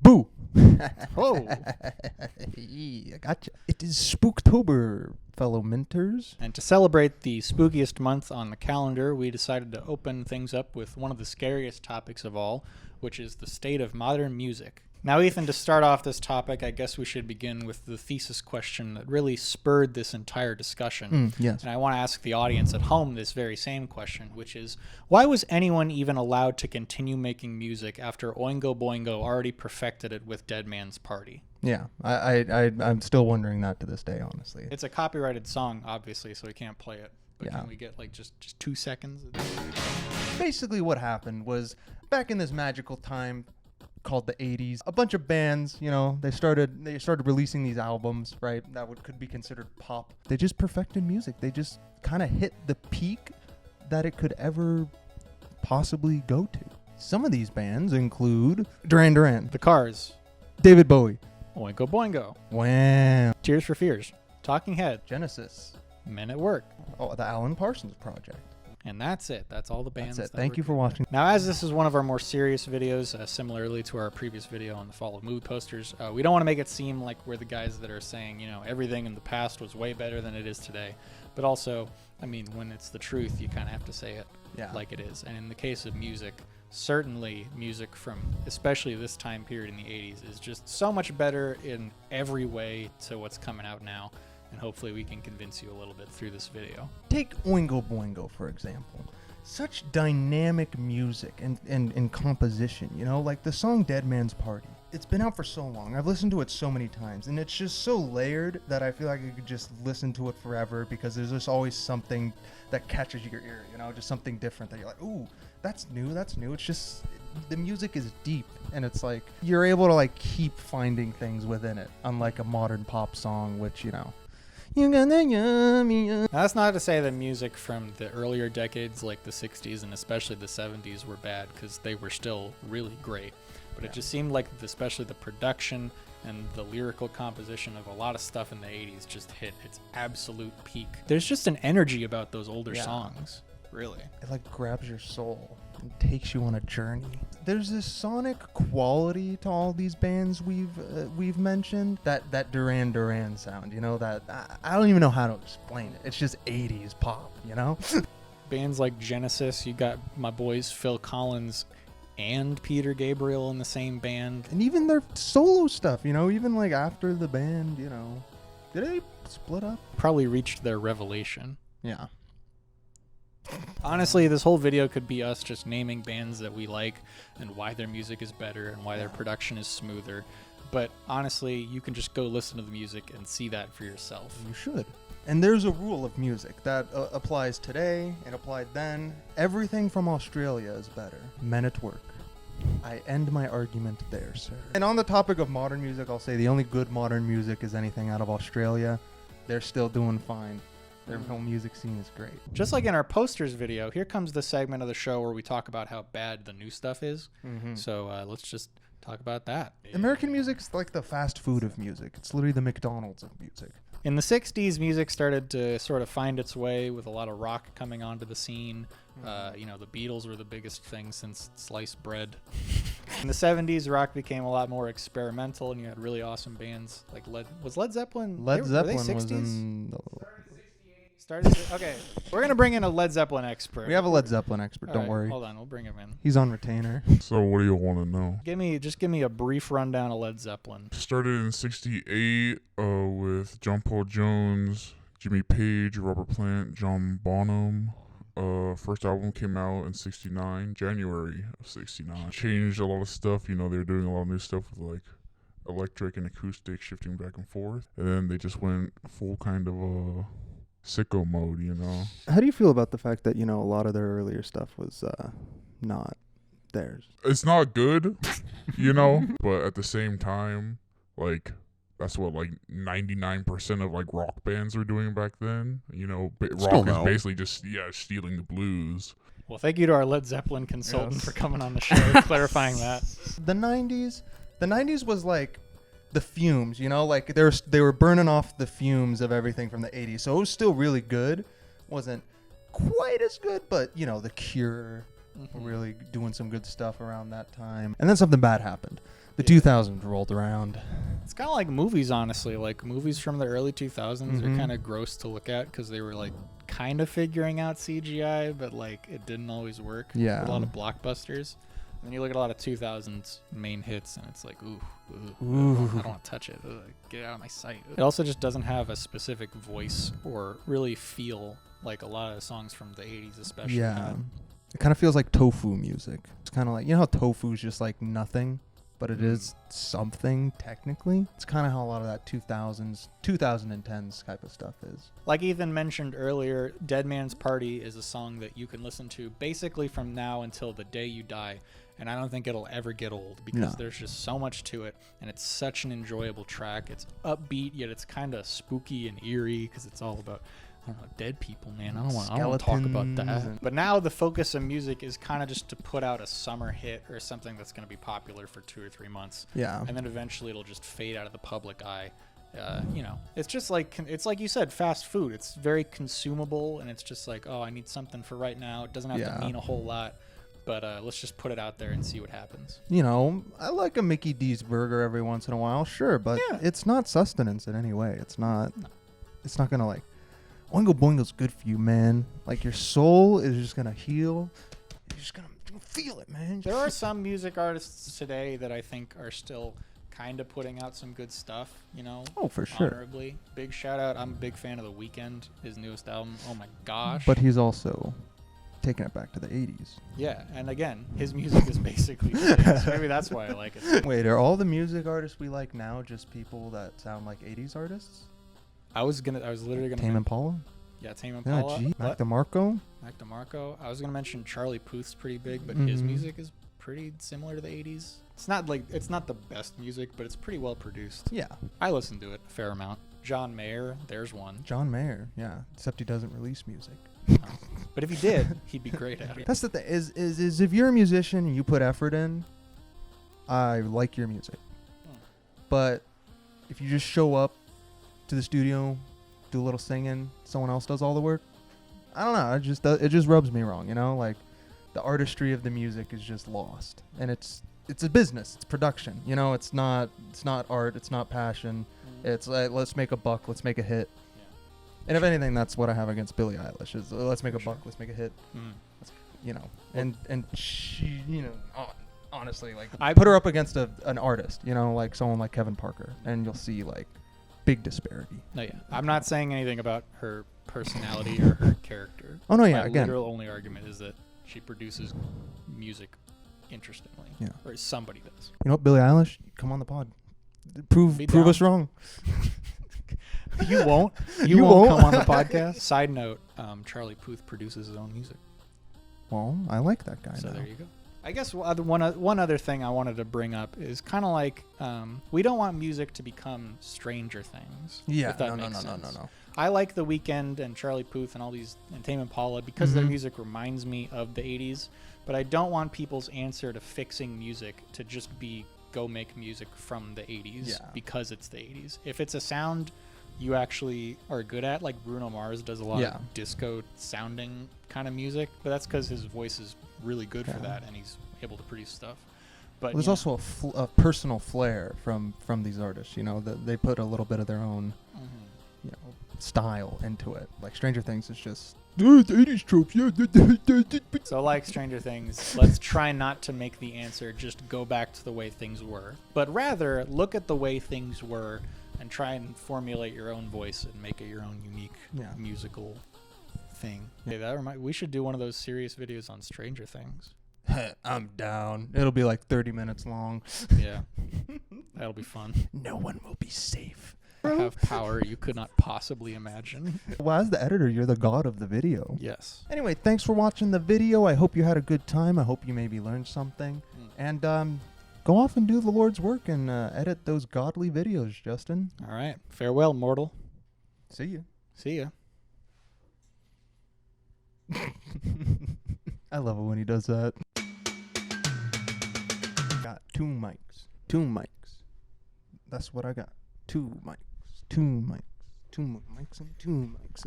Boo! Oh. I gotcha. It is Spooktober, fellow mentors. And to celebrate the spookiest month on the calendar, we decided to open things up with one of the scariest topics of all, which is the state of modern music. Now, Ethan, to start off this topic, I guess we should begin with the thesis question that really spurred this entire discussion. Yes. And I want to ask the audience at home this very same question, which is, why was anyone even allowed to continue making music after Oingo Boingo already perfected it with Dead Man's Party? Yeah, I'm still wondering that to this day, honestly. It's a copyrighted song, obviously, so we can't play it. But Yeah. can we get like just 2 seconds? Basically what happened was, back in this magical time called the 80s, a bunch of bands, you know, they started releasing these albums, right, that could be considered pop. They just perfected music. They just kind of hit the peak that it could ever possibly go to. Some of these bands include Duran Duran, The Cars, David Bowie, Oingo Boingo, Wham, Tears for Fears, Talking Head, Genesis, Men at Work. oh, the Alan Parsons Project. And that's it. That's all the bands. That's it. that Thank were you for good. watching. Now, as this is one of our more serious videos, similarly to our previous video on the fall of movie posters, we don't want to make it seem like we're the guys that are saying, you know, everything in the past was way better than it is today. But also, I mean, when it's the truth, you kind of have to say it like it is. And in the case of music, certainly music from especially this time period in the 80s is just so much better in every way to what's coming out now. And hopefully we can convince you a little bit through this video. Take Oingo Boingo, for example. Such dynamic music and composition, you know, like the song Dead Man's Party. It's been out for so long. I've listened to it so many times, and it's just so layered that I feel like I could just listen to it forever because there's just always something that catches your ear, you know, just something different that you're like, ooh, that's new. It's just, the music is deep, and it's like, you're able to like keep finding things within it, unlike a modern pop song, which, you know, you got that yummy. Now, that's not to say that music from the earlier decades, like the 60s and especially the 70s, were bad, because they were still really great. But it just seemed like especially the production and the lyrical composition of a lot of stuff in the 80s just hit its absolute peak. There's just an energy about those older songs, really. It like grabs your soul and takes you on a journey. There's this sonic quality to all these bands we've mentioned. That Duran Duran sound, you know, that I don't even know how to explain it. It's just 80s pop, you know? Bands like Genesis, you got my boys Phil Collins and Peter Gabriel in the same band. And even their solo stuff, you know, even like after the band, you know. Did they split up? Probably reached their revelation. Yeah. Honestly, this whole video could be us just naming bands that we like and why their music is better and why their production is smoother. But honestly, you can just go listen to the music and see that for yourself. You should. And there's a rule of music that applies today and applied then. Everything from Australia is better. Men at Work. I end my argument there, sir. And on the topic of modern music, I'll say the only good modern music is anything out of Australia. They're still doing fine. Their whole music scene is great. Just like in our posters video, here comes the segment of the show where we talk about how bad the new stuff is. So let's just talk about that. American music's like the fast food of music. It's literally the McDonald's of music. In the 60s, music started to sort of find its way with a lot of rock coming onto the scene. You know, the Beatles were the biggest thing since sliced bread. In the 70s, rock became a lot more experimental, and you had really awesome bands like Led Zeppelin? Led Zeppelin were they 60s? was in... Okay, we're going to bring in a Led Zeppelin expert. We have a Led Zeppelin expert, don't worry. Hold on, we'll bring him in. He's on retainer. So what do you want to know? Just give me a brief rundown of Led Zeppelin. Started in 68 with John Paul Jones, Jimmy Page, Robert Plant, John Bonham. First album came out in 69, January of 69. Changed a lot of stuff, you know, they were doing a lot of new stuff with like electric and acoustic shifting back and forth. And then they just went full kind of sicko mode, you know. How do you feel about the fact that, you know, a lot of their earlier stuff was not theirs? It's not good, you know, but at the same time, like, that's what, like, 99% of, like, rock bands were doing back then. You know, rock is basically just, stealing the blues. Well, thank you to our Led Zeppelin consultant for coming on the show, clarifying that. The 90s was, like, the fumes, you know, like they were burning off the fumes of everything from the 80s. So it was still really good. Wasn't quite as good, but, you know, The Cure, were really doing some good stuff around that time. And then something bad happened. The 2000s rolled around. It's kind of like movies, honestly. Like movies from the early 2000s are Mhm. kind of gross to look at because they were like kind of figuring out CGI, but like it didn't always work. Yeah. A lot of blockbusters. And then you look at a lot of 2000s main hits, and it's like, ooh, Ooh. I don't want to touch it. Ugh, get it out of my sight. It also just doesn't have a specific voice or really feel like a lot of the songs from the 80s, especially. Yeah. had. It kind of feels like tofu music. It's kind of like, you know how tofu's just like nothing, but it is something technically? It's kind of how a lot of that 2010s type of stuff is. Like Ethan mentioned earlier, Dead Man's Party is a song that you can listen to basically from now until the day you die. And I don't think it'll ever get old because No. there's just so much to it. And it's such an enjoyable track. It's upbeat, yet it's kind of spooky and eerie because it's all about, I don't know, dead people, man. I don't want to talk about Skeletons that. and- But now the focus of music is kind of just to put out a summer hit or something that's going to be popular for 2 or 3 months. Yeah. And then eventually it'll just fade out of the public eye. You know, it's just like you said, fast food. It's very consumable, and it's just like, oh, I need something for right now. It doesn't have to mean a whole lot, but let's just put it out there and see what happens. You know, I like a Mickey D's burger every once in a while, sure, but it's not sustenance in any way. It's not. It's not gonna like. Oingo Boingo's good for you, man. Like your soul is just gonna heal. You're just gonna feel it, man. There are some music artists today that I think are still kind of putting out some good stuff, you know. Oh, for sure. Honorably. Big shout out. I'm a big fan of The Weeknd, his newest album. Oh my gosh. But he's also taking it back to the 80s. Yeah, and again, his music is basically the same, so maybe that's why I like it. Wait, are all the music artists we like now just people that sound like 80s artists? I was literally gonna Tame Impala? Yeah, Tame Yeah, Impala. gee. Mac What? DeMarco? Mac DeMarco. I was gonna mention Charlie Puth's pretty big, but his Mhm. music is pretty similar to the 80s. It's not the best music, but it's pretty well produced. Yeah. I listen to it a fair amount. John Mayer, there's one. John Mayer, yeah. Except he doesn't release music. But if he did, he'd be great at it. That's the thing, is if you're a musician and you put effort in, I like your music. But if you just show up to the studio, do a little singing, someone else does all the work, I don't know, it just rubs me wrong, you know? Like, the artistry of the music is just lost. And it's a business, it's production, you know? It's not art, it's not passion. It's like, let's make a buck, let's make a hit. And if anything, that's what I have against Billie Eilish is let's make a buck, let's make a hit. You know, and she, you know, honestly, like I put her up against an artist, you know, like someone like Kevin Parker, and you'll see like big disparity. No, yeah. I'm not saying anything about her personality or her character. Oh no, yeah, My again, literal only argument is that she produces music interestingly. Yeah. Or somebody does. you know what, Billie Eilish, come on the pod, prove down. us wrong. You won't. You, You won't won't. come on the podcast. Side note: Charlie Puth produces his own music. Well, I like that guy. So now. there you go. I guess one other thing I wanted to bring up is kind of like we don't want music to become Stranger Things. Yeah, if that no. makes sense. No. I like The Weeknd and Charlie Puth and all these and Tame Impala because their Mhm. music reminds me of the 80s, but I don't want people's answer to fixing music to just be go make music from the 80s Yeah. because it's the 80s. If it's a sound you actually are good at, like Bruno Mars does a lot Yeah. of disco sounding kind of music, but that's because his voice is really good for Yeah. that and he's able to produce stuff. But There's you know, also a personal flair from these artists, you know, that they put a little bit of their own, you know, style into it. Like Stranger Things is just 80s tropes, yeah. So like Stranger Things, let's try not to make the answer just go back to the way things were, but rather look at the way things were and try and formulate your own voice and make it your own unique Yeah. musical thing. Yeah, we should do one of those serious videos on Stranger Things. I'm down. It'll be like 30 minutes long. Yeah, that'll be fun. No one will be safe. I have power you could not possibly imagine. Well, as the editor, you're the god of the video. Yes. Anyway, thanks for watching the video. I hope you had a good time. I hope you maybe learned something. And go off and do the Lord's work and edit those godly videos, Justin. All right. Farewell, mortal. See you. See ya. I love it when he does that. Got two mics. That's what I got. Two mics. And two mics.